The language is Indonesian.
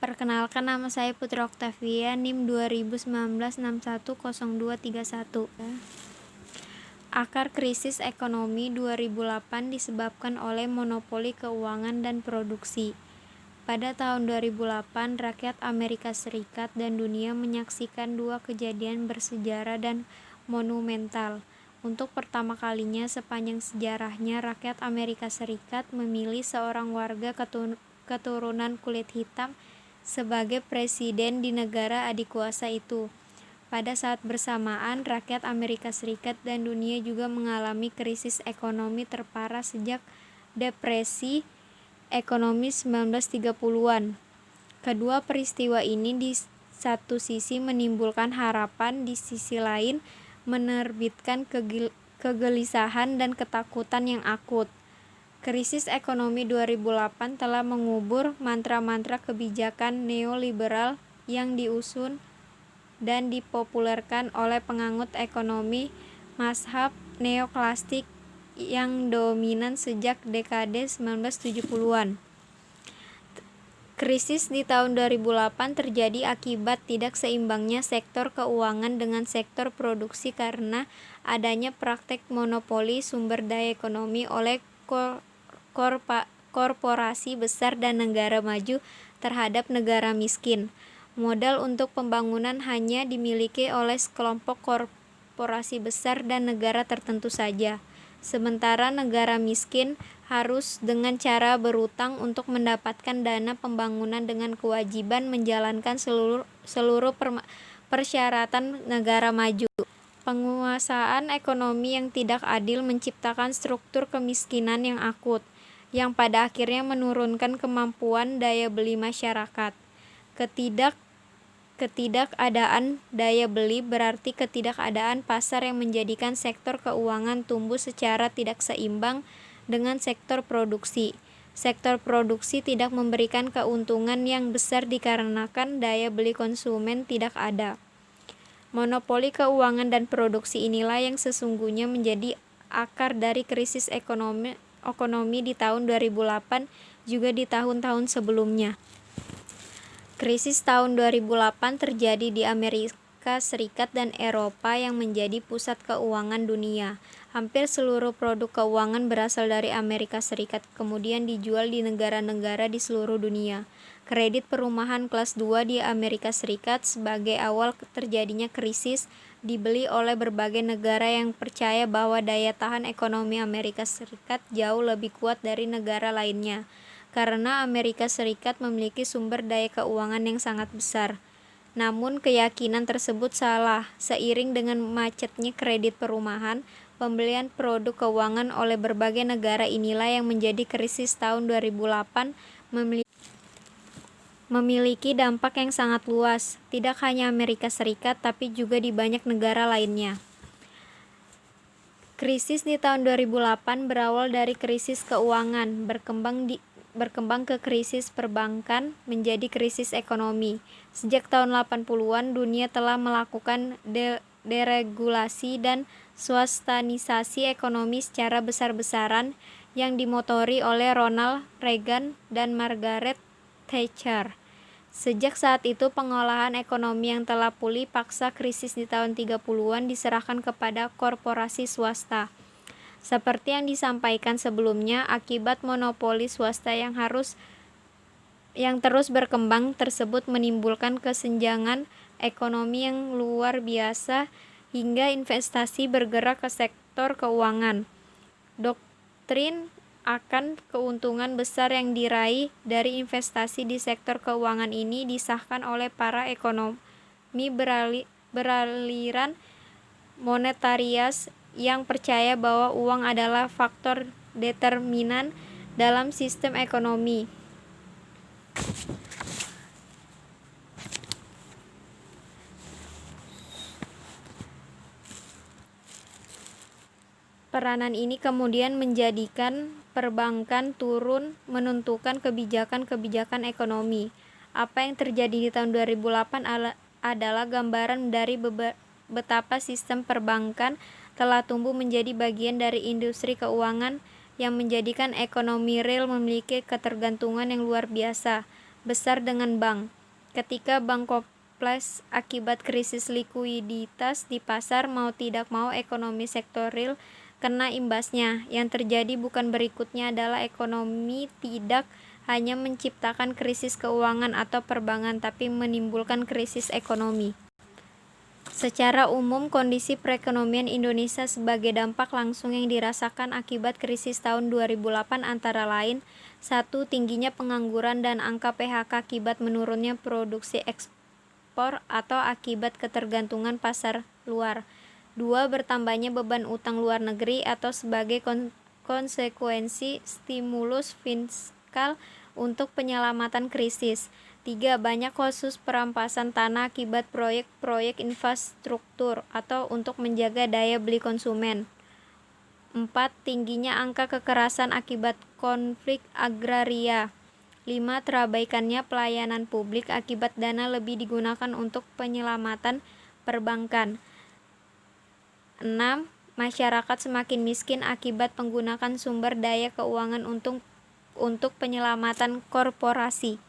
Perkenalkan, nama saya Putri Oktavia, NIM 2019610231. Akar krisis ekonomi 2008 disebabkan oleh monopoli keuangan dan produksi. Pada tahun 2008, rakyat Amerika Serikat dan dunia menyaksikan dua kejadian bersejarah dan monumental. Untuk pertama kalinya sepanjang sejarahnya, rakyat Amerika Serikat memilih seorang warga keturunan kulit hitam sebagai presiden di negara adikuasa itu. Pada saat bersamaan, rakyat Amerika Serikat dan dunia juga mengalami krisis ekonomi terparah sejak depresi ekonomi 1930-an. Kedua peristiwa ini di satu sisi menimbulkan harapan, di sisi lain menerbitkan kegelisahan dan ketakutan yang akut. Krisis ekonomi 2008 telah mengubur mantra-mantra kebijakan neoliberal yang diusun dan dipopulerkan oleh penganut ekonomi mazhab neoklasik yang dominan sejak dekade 1970-an. Krisis di tahun 2008 terjadi akibat tidak seimbangnya sektor keuangan dengan sektor produksi karena adanya praktek monopoli sumber daya ekonomi oleh korporasi besar dan negara maju terhadap negara miskin. Modal untuk pembangunan hanya dimiliki oleh sekelompok korporasi besar dan negara tertentu saja. Sementara negara miskin harus dengan cara berutang untuk mendapatkan dana pembangunan dengan kewajiban menjalankan seluruh persyaratan negara maju. Penguasaan ekonomi yang tidak adil menciptakan struktur kemiskinan yang akut, yang pada akhirnya menurunkan kemampuan daya beli masyarakat. Ketidakadaan daya beli berarti ketidakadaan pasar yang menjadikan sektor keuangan tumbuh secara tidak seimbang dengan sektor produksi. Sektor produksi tidak memberikan keuntungan yang besar dikarenakan daya beli konsumen tidak ada. Monopoli keuangan dan produksi inilah yang sesungguhnya menjadi akar dari krisis ekonomi di tahun 2008 juga di tahun-tahun sebelumnya. Krisis tahun 2008 terjadi di Amerika Serikat dan Eropa yang menjadi pusat keuangan dunia. Hampir seluruh produk keuangan berasal dari Amerika Serikat, kemudian dijual di negara-negara di seluruh dunia. Kredit perumahan kelas 2 di Amerika Serikat sebagai awal terjadinya krisis dibeli oleh berbagai negara yang percaya bahwa daya tahan ekonomi Amerika Serikat jauh lebih kuat dari negara lainnya, karena Amerika Serikat memiliki sumber daya keuangan yang sangat besar. Namun keyakinan tersebut salah. Seiring dengan macetnya kredit perumahan, pembelian produk keuangan oleh berbagai negara inilah yang menjadi krisis tahun 2008 memiliki dampak yang sangat luas, tidak hanya Amerika Serikat tapi juga di banyak negara lainnya. Krisis di tahun 2008 berawal dari krisis keuangan, berkembang ke krisis perbankan, menjadi krisis ekonomi. Sejak tahun 80-an, dunia telah melakukan deregulasi dan swastanisasi ekonomi secara besar-besaran yang dimotori oleh Ronald Reagan dan Margaret Thatcher. Sejak saat itu, pengolahan ekonomi yang telah pulih paksa krisis di tahun 30-an diserahkan kepada korporasi swasta. Seperti yang disampaikan sebelumnya, akibat monopoli swasta yang terus berkembang tersebut menimbulkan kesenjangan ekonomi yang luar biasa hingga investasi bergerak ke sektor keuangan. Doktrin akan keuntungan besar yang diraih dari investasi di sektor keuangan ini disahkan oleh para ekonomi beraliran monetarias yang percaya bahwa uang adalah faktor determinan dalam sistem ekonomi. Peranan ini kemudian menjadikan perbankan turun menentukan kebijakan-kebijakan ekonomi. Apa yang terjadi di tahun 2008 adalah gambaran dari betapa sistem perbankan telah tumbuh menjadi bagian dari industri keuangan yang menjadikan ekonomi real memiliki ketergantungan yang luar biasa besar dengan bank. Ketika bank koples akibat krisis likuiditas di pasar, mau tidak mau ekonomi sektor real kena imbasnya. Yang terjadi bukan berikutnya adalah ekonomi tidak hanya menciptakan krisis keuangan atau perbankan, tapi menimbulkan krisis ekonomi. Secara umum, kondisi perekonomian Indonesia sebagai dampak langsung yang dirasakan akibat krisis tahun 2008 antara lain: 1. Tingginya pengangguran dan angka PHK akibat menurunnya produksi ekspor atau akibat ketergantungan pasar luar. 2. Bertambahnya beban utang luar negeri atau sebagai konsekuensi stimulus fiskal untuk penyelamatan krisis. 3. Banyak kasus perampasan tanah akibat proyek-proyek infrastruktur atau untuk menjaga daya beli konsumen. 4. Tingginya angka kekerasan akibat konflik agraria. 5. Terabaikannya pelayanan publik akibat dana lebih digunakan untuk penyelamatan perbankan. 6. Masyarakat semakin miskin akibat penggunaan sumber daya keuangan untuk penyelamatan korporasi.